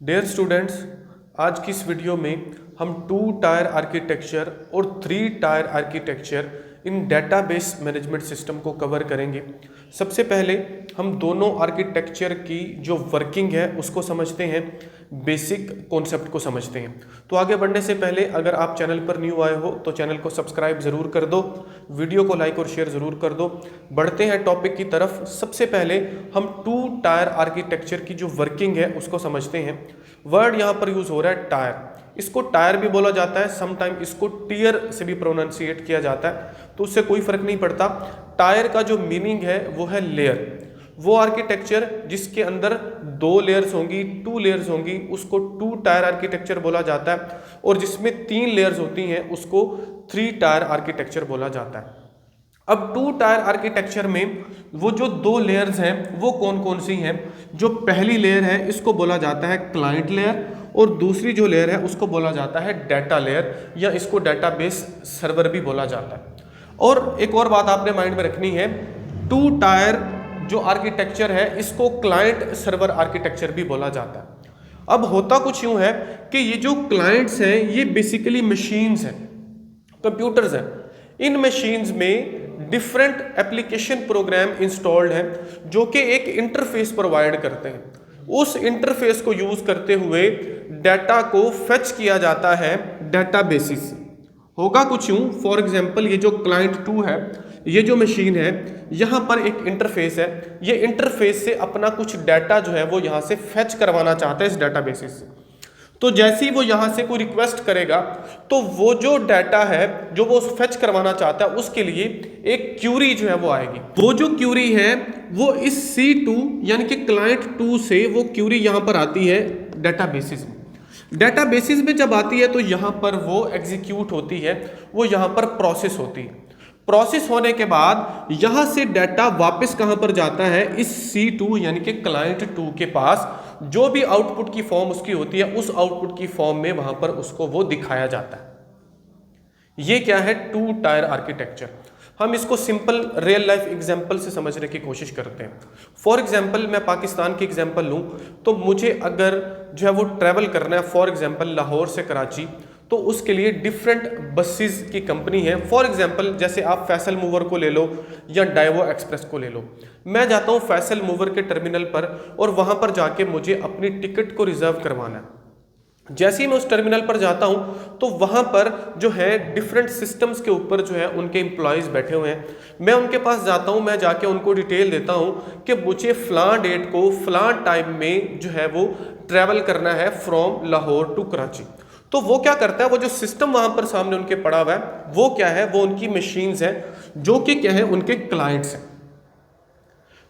Dear students, आज की इस वीडियो में हम 2 टायर आर्किटेक्चर और 3 टायर आर्किटेक्चर इन डेटाबेस मैनेजमेंट सिस्टम को कवर करेंगे। सबसे पहले हम दोनों आर्किटेक्चर की जो वर्किंग है उसको समझते हैं, बेसिक कॉन्सेप्ट को समझते हैं। तो आगे बढ़ने से पहले अगर आप चैनल पर न्यू आए हो तो चैनल को सब्सक्राइब ज़रूर कर दो, वीडियो को लाइक और शेयर ज़रूर कर दो। बढ़ते हैं टॉपिक की तरफ। सबसे पहले हम 2 टायर आर्किटेक्चर की जो वर्किंग है उसको समझते हैं। वर्ड यहाँ पर यूज़ हो रहा है टायर। इसको टायर भी बोला जाता है, समटाइम इसको टीयर से भी प्रोनाउंसिएट किया जाता है, तो उससे कोई फर्क नहीं पड़ता। टायर का जो मीनिंग है वो है लेयर। वो आर्किटेक्चर जिसके अंदर 2 लेयर्स होंगी, 2 लेयर्स होंगी, उसको 2 टायर आर्किटेक्चर बोला जाता है। और जिसमें 3 लेयर्स होती हैं उसको 3 टायर आर्किटेक्चर बोला जाता है। अब 2 टायर आर्किटेक्चर में वो जो 2 लेयर्स हैं वो कौन कौन सी हैं? जो पहली लेयर है इसको बोला जाता है क्लाइंट लेयर, और दूसरी जो लेयर है उसको बोला जाता है डाटा लेयर, या इसको डाटाबेस सर्वर भी बोला जाता है। और एक और बात आपने माइंड में रखनी है, 2 टायर जो आर्किटेक्चर है इसको क्लाइंट सर्वर आर्किटेक्चर भी बोला जाता है। अब होता कुछ यूं है कि ये जो क्लाइंट्स हैं ये बेसिकली मशीन्स हैं, कंप्यूटर्स हैं। इन मशीन्स में डिफरेंट एप्लीकेशन प्रोग्राम इंस्टॉल्ड हैं जो कि एक इंटरफेस प्रोवाइड करते हैं। उस इंटरफेस को यूज करते हुए डाटा को फेच किया जाता है डाटाबेसिस से। होगा कुछ यूं, फॉर एग्जांपल ये जो क्लाइंट 2 है, ये जो मशीन है, यहाँ पर एक इंटरफेस है। ये इंटरफेस से अपना कुछ डाटा जो है वो यहाँ से फेच करवाना चाहता है इस डाटाबेसिस से। तो जैसे ही वो यहाँ से कोई रिक्वेस्ट करेगा तो वो जो डाटा है जो वो फेच करवाना चाहता है उसके लिए एक क्यूरी जो है वो आएगी। वो जो क्यूरी है वो इस C2 यानी कि क्लाइंट 2 से वो क्यूरी यहाँ पर आती है डाटाबेसिस में। डाटाबेसिस में जब आती है तो यहाँ पर वो एग्जीक्यूट होती है, वो यहाँ पर प्रोसेस होती है। प्रोसेस होने के बाद यहाँ से डाटा वापस कहाँ पर जाता है? इस C2 यानी कि क्लाइंट 2 के पास। जो भी आउटपुट की फॉर्म उसकी होती है उस आउटपुट की फॉर्म में वहां पर उसको वो दिखाया जाता है। ये क्या है? 2 टायर आर्किटेक्चर। हम इसको सिंपल रियल लाइफ एग्जांपल से समझने की कोशिश करते हैं। फॉर एग्जांपल मैं पाकिस्तान की एग्जांपल लूं तो मुझे अगर जो है वो ट्रैवल करना है, फॉर एग्जांपल लाहौर से कराची, तो उसके लिए डिफरेंट बसेस की कंपनी है। फॉर एग्जांपल जैसे आप फैसल मूवर को ले लो या डाइवो एक्सप्रेस को ले लो। मैं जाता हूँ फैसल मूवर के टर्मिनल पर और वहाँ पर जाके मुझे अपनी टिकट को रिजर्व करवाना है। जैसे ही मैं उस टर्मिनल पर जाता हूँ तो वहाँ पर जो है डिफरेंट सिस्टम्स के ऊपर जो है उनके एम्प्लॉयज़ बैठे हुए हैं। मैं उनके पास जाता हूँ, मैं जाके उनको डिटेल देता हूँ कि मुझे फ़लाँ डेट को फ़लाँ टाइम में जो है वो ट्रैवल करना है फ्रॉम लाहौर टू कराची। तो वो क्या करता है, वो जो सिस्टम वहां पर सामने उनके पड़ा हुआ है वो क्या है? वो उनकी मशीन्स हैं जो कि क्या है? उनके क्लाइंट्स हैं।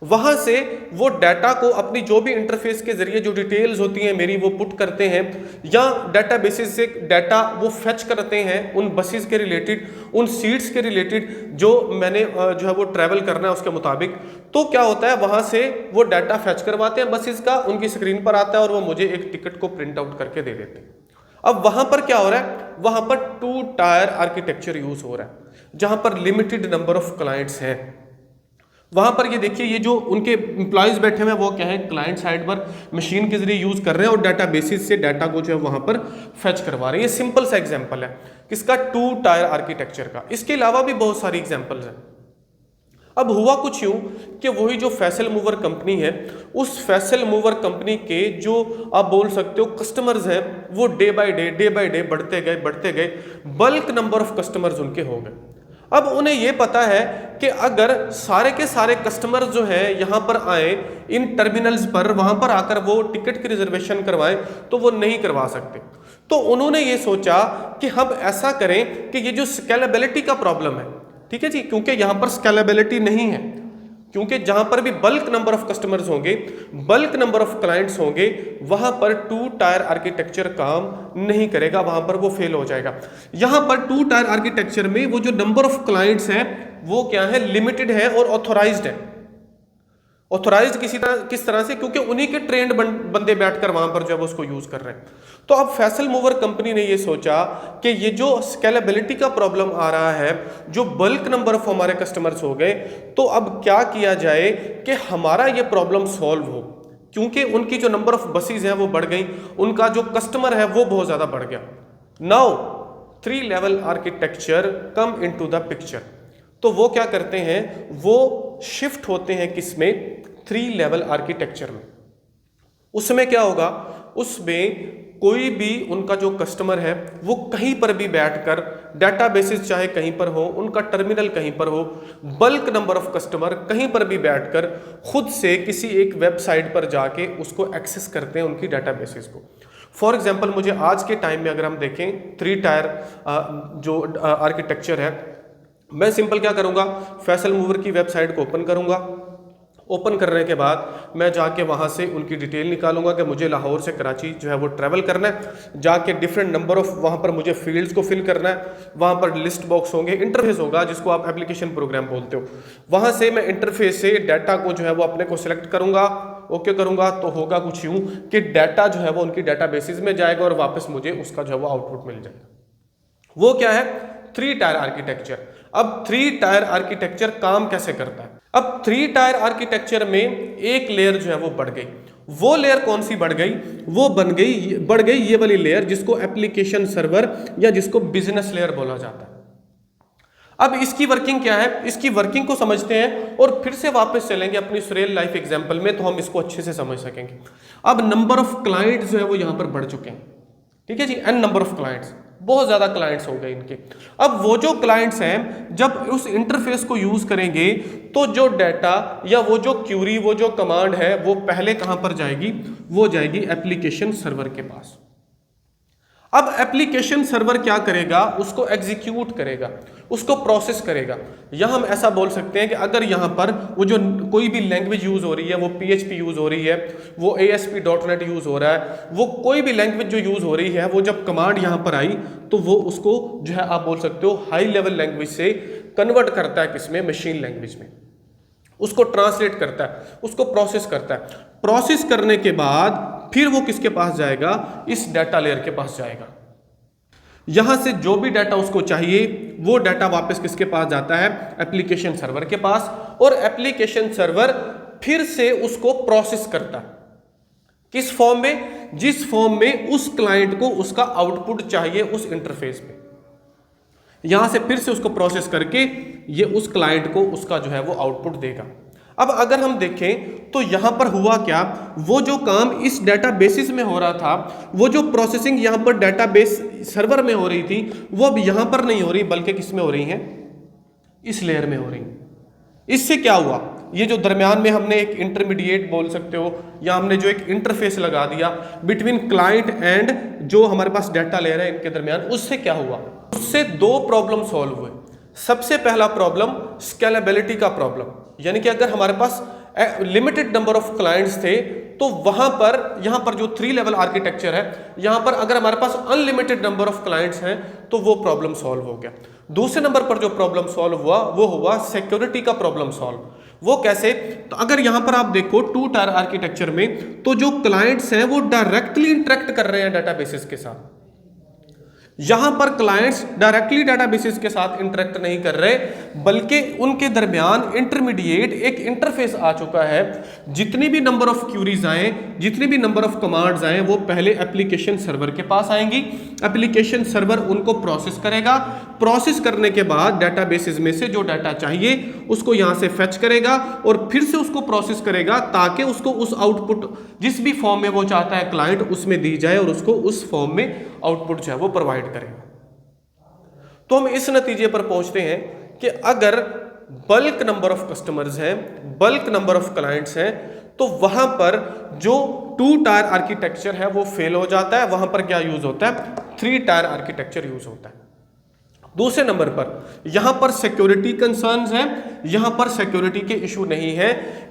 वहां से वो डाटा को अपनी जो भी इंटरफेस के जरिए जो डिटेल्स होती हैं मेरी वो पुट करते हैं, या डाटा बेसिस से डाटा वो फेच करते हैं उन बसेस के रिलेटेड, उन सीट्स के रिलेटेड जो मैंने जो है वो ट्रैवल करना है उसके मुताबिक। तो क्या होता है, वहां से वो डाटा फेच करवाते हैं बसेस का, उनकी स्क्रीन पर आता है और वो मुझे एक टिकट को प्रिंट आउट करके दे देते हैं। अब वहां पर क्या हो रहा है? वहां पर 2 टायर आर्किटेक्चर यूज हो रहा है जहां पर लिमिटेड नंबर ऑफ क्लाइंट्स हैं। वहां पर ये देखिए, ये जो उनके एम्प्लॉयज बैठे हुए हैं वो क्या है? क्लाइंट साइड पर मशीन के जरिए यूज कर रहे हैं और डाटा बेसिस से डाटा को जो है वहां पर फेच करवा रहे हैं। ये सिंपल सा एग्जांपल है किसका? 2 टायर आर्किटेक्चर का। इसके अलावा भी बहुत सारी एग्जांपल्स हैं। अब हुआ कुछ यूं कि वही जो फैसल मूवर कंपनी है, उस फैसल मूवर कंपनी के जो आप बोल सकते हो कस्टमर्स हैं वो डे बाय डे बढ़ते गए, बल्क नंबर ऑफ कस्टमर्स उनके हो गए। अब उन्हें ये पता है कि अगर सारे के सारे कस्टमर्स जो हैं यहाँ पर आए इन टर्मिनल्स पर, वहाँ पर आकर वो टिकट की रिजर्वेशन करवाएं तो वो नहीं करवा सकते। तो उन्होंने ये सोचा कि हम ऐसा करें कि ये जो स्केलेबिलिटी का प्रॉब्लम है, ठीक है जी, क्योंकि यहाँ पर स्केलेबिलिटी नहीं है, क्योंकि जहां पर भी बल्क नंबर ऑफ कस्टमर्स होंगे, बल्क नंबर ऑफ क्लाइंट्स होंगे, वहां पर 2 टायर आर्किटेक्चर काम नहीं करेगा, वहां पर वो फेल हो जाएगा। यहां पर 2 टायर आर्किटेक्चर में वो जो नंबर ऑफ क्लाइंट्स हैं वो क्या है? लिमिटेड है और ऑथोराइज्ड है। ऑथोराइज्ड किस तरह से? क्योंकि उन्हीं के ट्रेंड बंदे बैठकर वहां पर जो है उसको यूज कर रहे हैं। तो अब फैसल मूवर कंपनी ने ये सोचा कि ये जो स्केलेबिलिटी का प्रॉब्लम आ रहा है, जो बल्क नंबर ऑफ हमारे कस्टमर्स हो गए, तो अब क्या किया जाए कि हमारा ये प्रॉब्लम सॉल्व हो। क्योंकि उनकी जो नंबर ऑफ बसेस हैं वो बढ़ गई, उनका जो कस्टमर है वो बहुत ज़्यादा बढ़ गया। Now 3 level architecture come into the picture. तो वो क्या करते हैं, वो शिफ्ट होते हैं किसमें, 3 लेवल आर्किटेक्चर में। उसमें क्या होगा, उसमें कोई भी उनका जो कस्टमर है वो कहीं पर भी बैठकर, डेटाबेसेस चाहे कहीं पर हो, उनका टर्मिनल कहीं पर हो, बल्क नंबर ऑफ कस्टमर कहीं पर भी बैठकर खुद से किसी एक वेबसाइट पर जाके उसको एक्सेस करते हैं उनकी डेटाबेसेस को। फॉर एग्जांपल मुझे आज के टाइम में अगर हम देखें 3 टायर जो आर्किटेक्चर है, मैं सिंपल क्या करूंगा, फैसल मूवर की वेबसाइट को ओपन करूंगा। ओपन करने के बाद मैं जाके वहाँ से उनकी डिटेल निकालूंगा कि मुझे लाहौर से कराची जो है वो ट्रैवल करना है, जाके डिफरेंट नंबर ऑफ वहाँ पर मुझे फील्ड्स को फिल करना है, वहाँ पर लिस्ट बॉक्स होंगे, इंटरफेस होगा जिसको आप एप्लीकेशन प्रोग्राम बोलते हो। वहाँ से मैं इंटरफेस से डाटा को जो है वो अपने को सिलेक्ट करूँगा, ओके करूँगा, तो होगा कुछ यूँ कि डाटा जो है वो उनकी डाटा बेसिस में जाएगा और वापस मुझे उसका जो है वो आउटपुट मिल जाएगा। वो क्या है, 3 टायर आर्किटेक्चर। अब 3 टायर आर्किटेक्चर काम कैसे करता है, अब 3 टायर आर्किटेक्चर में एक लेयर जो है वो बढ़ गई। वो लेयर कौन सी बढ़ गई, वो बढ़ गई ये वाली लेयर जिसको एप्लीकेशन सर्वर या जिसको बिजनेस लेयर बोला जाता है। अब इसकी वर्किंग क्या है, इसकी वर्किंग को समझते हैं और फिर से वापस चलेंगे अपनी रियल लाइफ एग्जांपल में, तो हम इसको अच्छे से समझ सकेंगे। अब नंबर ऑफ क्लाइंट्स जो है वो यहां पर बढ़ चुके हैं, ठीक है जी, एन नंबर ऑफ क्लाइंट्स, बहुत ज्यादा क्लाइंट्स हो गए इनके। अब वो जो क्लाइंट्स हैं जब उस इंटरफेस को यूज करेंगे तो जो डाटा या वो जो क्यूरी, वो जो कमांड है वो पहले कहां पर जाएगी, वो जाएगी एप्लीकेशन सर्वर के पास। अब एप्लीकेशन सर्वर क्या करेगा, उसको एग्जीक्यूट करेगा, उसको प्रोसेस करेगा। यहां हम ऐसा बोल सकते हैं कि अगर यहां पर वो जो कोई भी लैंग्वेज यूज हो रही है, वो PHP यूज हो रही है, वो ASP.NET यूज हो रहा है, वो कोई भी लैंग्वेज जो यूज हो रही है, वो जब कमांड यहां पर आई तो वो उसको जो है आप बोल सकते हो हाई लेवल लैंग्वेज से कन्वर्ट करता है किसमें, मशीन लैंग्वेज में, उसको ट्रांसलेट करता है, उसको प्रोसेस करता है। प्रोसेस करने के बाद फिर वो किसके पास जाएगा, इस डाटा लेयर के पास जाएगा। यहां से जो भी डाटा उसको चाहिए वो डाटा वापस किसके पास जाता है, एप्लीकेशन सर्वर के पास, और एप्लीकेशन सर्वर फिर से उसको प्रोसेस करता है। किस फॉर्म में, जिस फॉर्म में उस क्लाइंट को उसका आउटपुट चाहिए उस इंटरफेस में, यहां से फिर से उसको प्रोसेस करके ये उस क्लाइंट को उसका जो है वो आउटपुट देगा। अब अगर हम देखें तो यहां पर हुआ क्या, वो जो काम इस डेटाबेसिस में हो रहा था, वो जो प्रोसेसिंग यहां पर डेटाबेस सर्वर में हो रही थी, वो अब यहां पर नहीं हो रही बल्कि किस में हो रही है, इस लेयर में हो रही। इससे क्या हुआ, ये जो दरमियान में हमने एक इंटरमीडिएट बोल सकते हो, या हमने जो एक इंटरफेस लगा दिया बिटवीन क्लाइंट एंड जो हमारे पास डाटा लेयर है, इनके दरमियान, उससे क्या हुआ, उससे 2 प्रॉब्लम सॉल्व हुए। सबसे पहला प्रॉब्लम स्केलेबिलिटी का प्रॉब्लम, यानी कि अगर हमारे पास लिमिटेड नंबर ऑफ क्लाइंट्स थे तो वहां पर, यहां पर जो 3 लेवल आर्किटेक्चर है, यहां पर अगर हमारे पास अनलिमिटेड नंबर ऑफ क्लाइंट्स हैं तो वो प्रॉब्लम सॉल्व हो गया। दूसरे नंबर पर जो प्रॉब्लम सॉल्व हुआ वो हुआ सिक्योरिटी का प्रॉब्लम सॉल्व। वो कैसे, तो अगर यहां पर आप देखो 2 टायर आर्किटेक्चर में, तो जो क्लाइंट्स हैं वो डायरेक्टली इंटरेक्ट कर रहे हैं डाटाबेसेस के साथ। यहां पर क्लाइंट्स डायरेक्टली डाटाबेसेस के साथ इंटरेक्ट नहीं कर रहे, बल्कि उनके दरमियान इंटरमीडिएट एक इंटरफेस आ चुका है। जितनी भी नंबर ऑफ क्यूरीज आए, जितनी भी नंबर ऑफ कमांड्स आए, वो पहले एप्लीकेशन सर्वर के पास आएंगी। एप्लीकेशन सर्वर उनको प्रोसेस करेगा, प्रोसेस करने के बाद डाटाबेसेस में से जो डाटा चाहिए उसको यहां से फेच करेगा और फिर से उसको प्रोसेस करेगा ताकि उसको उस आउटपुट जिस भी फॉर्म में वो चाहता है क्लाइंट उसमें दी जाए और उसको उस फॉर्म में आउटपुट जो है वो प्रोवाइड करेगा। तो हम इस नतीजे पर पहुंचते हैं कि अगर बल्क नंबर ऑफ कस्टमर्स हैं, बल्क नंबर ऑफ क्लाइंट्स हैं, तो वहां पर जो 2 टायर आर्किटेक्चर है वो फेल हो जाता है। वहां पर क्या यूज होता है, 3 टायर आर्किटेक्चर यूज होता है। दूसरे नंबर पर यहां पर सिक्योरिटी कंसर्न्स हैं, यहां पर सिक्योरिटी के इशू नहीं है,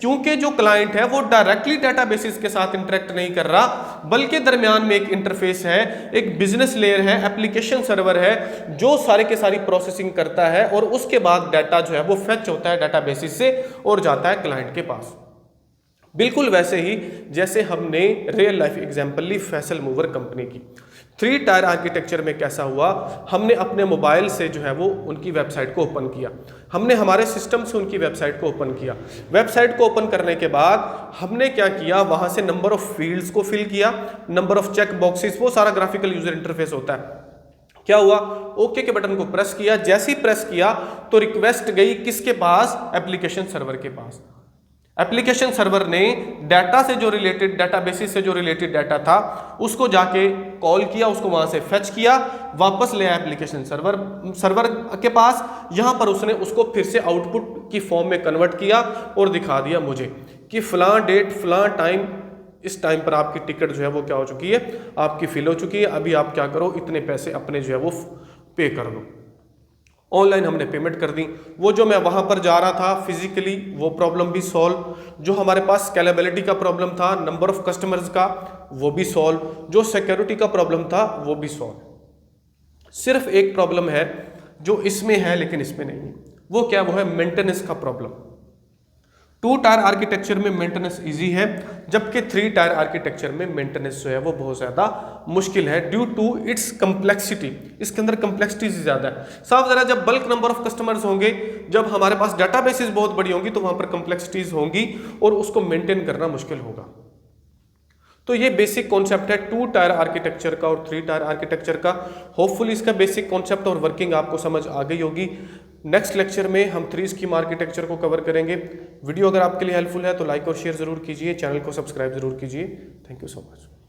क्योंकि जो क्लाइंट है वो डायरेक्टली डेटाबेसेस के साथ इंटरेक्ट नहीं कर रहा, बल्कि दरमियान में एक इंटरफेस है, एक बिजनेस लेयर है, एप्लीकेशन सर्वर है, जो सारे के सारी प्रोसेसिंग करता है और उसके बाद डाटा जो है वो फेच होता है डेटाबेसेस से और जाता है क्लाइंट के पास। बिल्कुल वैसे ही जैसे हमने रियल लाइफ एग्जांपल ली फैसल मूवर कंपनी की। 3 टायर आर्किटेक्चर में कैसा हुआ, हमने अपने मोबाइल से जो है वो उनकी वेबसाइट को ओपन किया, हमने हमारे सिस्टम से उनकी वेबसाइट को ओपन किया। वेबसाइट को ओपन करने के बाद हमने क्या किया, वहां से नंबर ऑफ फील्ड्स को फिल किया, नंबर ऑफ चेक बॉक्सेस, वो सारा ग्राफिकल यूजर इंटरफेस होता है। क्या हुआ, ओके के बटन को प्रेस किया, जैसे ही प्रेस किया तो रिक्वेस्ट गई किसके पास, एप्लीकेशन सर्वर के पास। एप्लीकेशन सर्वर ने डाटा से जो रिलेटेड, डाटाबेसिस से जो रिलेटेड डाटा था उसको जाके कॉल किया, उसको वहां से फेच किया, वापस ले आया एप्लीकेशन सर्वर के पास। यहां पर उसने उसको फिर से आउटपुट की फॉर्म में कन्वर्ट किया और दिखा दिया मुझे कि फलां डेट फलां टाइम, इस टाइम पर आपकी टिकट जो है वो क्या हो चुकी है, आपकी फिल हो चुकी है, अभी आप क्या करो, इतने पैसे अपने जो है वो पे कर दो। ऑनलाइन हमने पेमेंट कर दी। वो जो मैं वहां पर जा रहा था फिजिकली, वो प्रॉब्लम भी सॉल्व, जो हमारे पास स्केलेबिलिटी का प्रॉब्लम था, नंबर ऑफ कस्टमर्स का, वो भी सॉल्व, जो सिक्योरिटी का प्रॉब्लम था वो भी सॉल्व। सिर्फ एक प्रॉब्लम है जो इसमें है लेकिन इसमें नहीं है, वो क्या, वो है मेंटेनेंस का प्रॉब्लम। 2 टायर आर्किटेक्चर में मेंटेनेंस इजी है, जबकि 3 टायर आर्किटेक्चर में मेंटेनेंस जो है वो बहुत ज़्यादा मुश्किल है ड्यू टू इट्स कम्प्लेक्सिटी। इसके अंदर कम्प्लेक्सिटी ज़्यादा है। साफ ज़रा, जब बल्क नंबर ऑफ कस्टमर्स होंगे, जब हमारे पास डाटाबेसेस बहुत बड़ी होंगी तो वहाँ पर कम्प्लेक्सिटीज होंगी और उसको मेंटेन करना मुश्किल होगा। तो ये बेसिक कॉन्सेप्ट है 2 टायर आर्किटेक्चर का और 3 टायर आर्किटेक्चर का। होपफुली इसका बेसिक कॉन्सेप्ट और वर्किंग आपको समझ आ गई होगी। नेक्स्ट लेक्चर में हम 3 स्कीम आर्किटेक्चर को कवर करेंगे। वीडियो अगर आपके लिए हेल्पफुल है तो लाइक और शेयर जरूर कीजिए, चैनल को सब्सक्राइब जरूर कीजिए। Thank you so much.